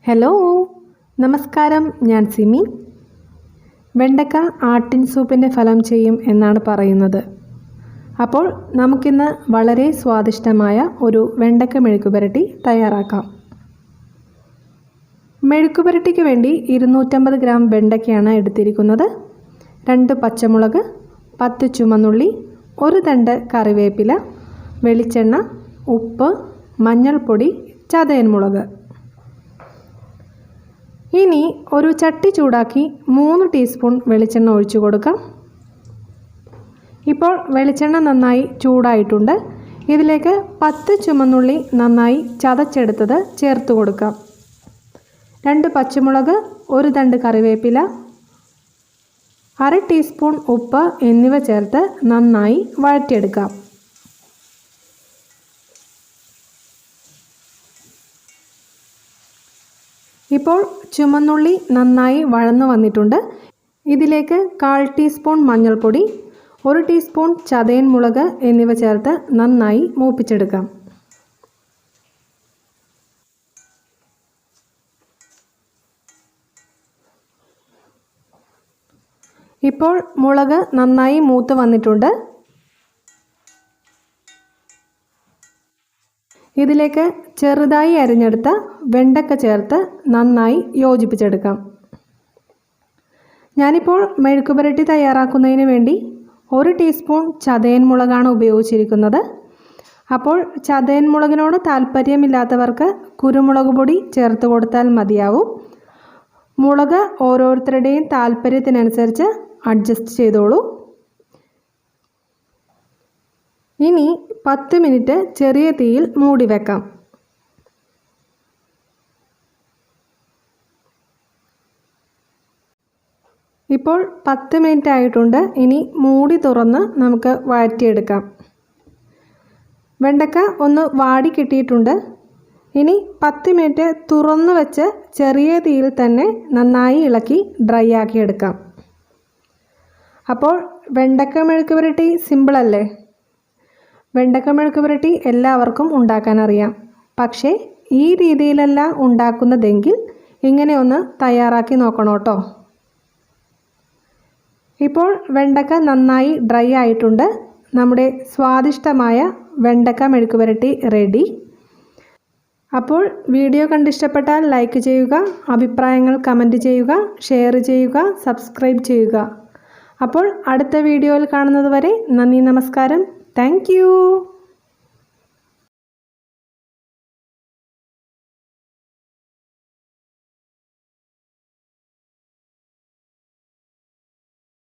Hello നമസ്കാരം, ഞാൻ സിമി. വെണ്ടക്ക ആട്ടിൻ സൂപ്പിൻ്റെ ഫലം ചെയ്യും എന്നാണ് പറയുന്നത്. അപ്പോൾ നമുക്കിന്ന് വളരെ സ്വാദിഷ്ടമായ ഒരു വെണ്ടക്ക മെഴുക്കുപുരട്ടി തയ്യാറാക്കാം. മെഴുക്കുപുരട്ടിക്ക് വേണ്ടി 250 ഗ്രാം വെണ്ടക്കയാണ് എടുത്തിരിക്കുന്നത്. 2 പച്ചമുളക്, 10 ചുമന്നുള്ളി, 1 തണ്ട് കറിവേപ്പില, വെളിച്ചെണ്ണ, ഉപ്പ്, മഞ്ഞൾപ്പൊടി, ചതയൻ മുളക്. ഇനി ഒരു ചട്ടി ചൂടാക്കി 3 ടീസ്പൂൺ വെളിച്ചെണ്ണ ഒഴിച്ചു കൊടുക്കാം. ഇപ്പോൾ വെളിച്ചെണ്ണ നന്നായി ചൂടായിട്ടുണ്ട്. ഇതിലേക്ക് 10 ചുമന്നുള്ളി നന്നായി ചതച്ചെടുത്തത് ചേർത്ത് കൊടുക്കാം. 2 പച്ചമുളക്, 1 തണ്ട് കറിവേപ്പില, 1/2 ടീസ്പൂൺ ഉപ്പ് എന്നിവ ചേർത്ത് നന്നായി വഴറ്റിയെടുക്കാം. ഇപ്പോൾ ചുമന്നുള്ളി നന്നായി വഴന്നു വന്നിട്ടുണ്ട്. ഇതിലേക്ക് 1/4 ടീസ്പൂൺ മഞ്ഞൾപ്പൊടി, 1 ടീസ്പൂൺ ചതയൻ മുളക് എന്നിവ ചേർത്ത് നന്നായി മൂപ്പിച്ചെടുക്കാം. ഇപ്പോൾ മുളക് നന്നായി മൂത്ത് വന്നിട്ടുണ്ട്. ഇതിലേക്ക് ചെറുതായി അരിഞ്ഞെടുത്ത വെണ്ടക്ക ചേർത്ത് നന്നായി യോജിപ്പിച്ചെടുക്കാം. ഞാനിപ്പോൾ മെഴുക്കുപുരട്ടി തയ്യാറാക്കുന്നതിന് വേണ്ടി 1 ടീസ്പൂൺ ചതയൻ മുളകാണ് ഉപയോഗിച്ചിരിക്കുന്നത്. അപ്പോൾ ചതയൻ മുളകിനോട് താല്പര്യമില്ലാത്തവർക്ക് കുരുമുളക് പൊടി ചേർത്ത് കൊടുത്താൽ മതിയാവും. മുളക് ഓരോരുത്തരുടെയും താല്പര്യത്തിനനുസരിച്ച് അഡ്ജസ്റ്റ് ചെയ്തോളൂ. ഇനി 10 മിനിറ്റ് ചെറിയ തീയിൽ മൂടി വെക്കാം. ഇപ്പോൾ 10 മിനിറ്റ് ആയിട്ടുണ്ട്. ഇനി മൂടി തുറന്ന് നമുക്ക് വഴറ്റിയെടുക്കാം. വെണ്ടക്ക ഒന്ന് വാടി കിട്ടിയിട്ടുണ്ട്. ഇനി 10 മിനിറ്റ് തുറന്ന് വെച്ച് ചെറിയ തീയിൽ തന്നെ നന്നായി ഇളക്കി ഡ്രൈ ആക്കിയെടുക്കാം. അപ്പോൾ വെണ്ടക്ക മെഴുക്കുപുരട്ടി സിമ്പിളല്ലേ? വെണ്ടക്ക മെഴുക്കുപുരട്ടി എല്ലാവർക്കും ഉണ്ടാക്കാൻ അറിയാം. പക്ഷേ ഈ രീതിയിലല്ല ഉണ്ടാക്കുന്നതെങ്കിൽ ഇങ്ങനെ ഒന്ന് തയ്യാറാക്കി നോക്കണം കേട്ടോ. ഇപ്പോൾ വെണ്ടക്ക നന്നായി ഡ്രൈ ആയിട്ടുണ്ട്. നമ്മുടെ സ്വാദിഷ്ടമായ വെണ്ടക്ക മെഴുക്കുപുരട്ടി റെഡി. അപ്പോൾ വീഡിയോ കണ്ടിഷ്ടപ്പെട്ടാൽ ലൈക്ക് ചെയ്യുക, അഭിപ്രായങ്ങൾ കമൻറ്റ് ചെയ്യുക, ഷെയർ ചെയ്യുക, സബ്സ്ക്രൈബ് ചെയ്യുക. അപ്പോൾ അടുത്ത വീഡിയോയിൽ കാണുന്നത് വരെ നന്ദി, നമസ്കാരം. Thank you.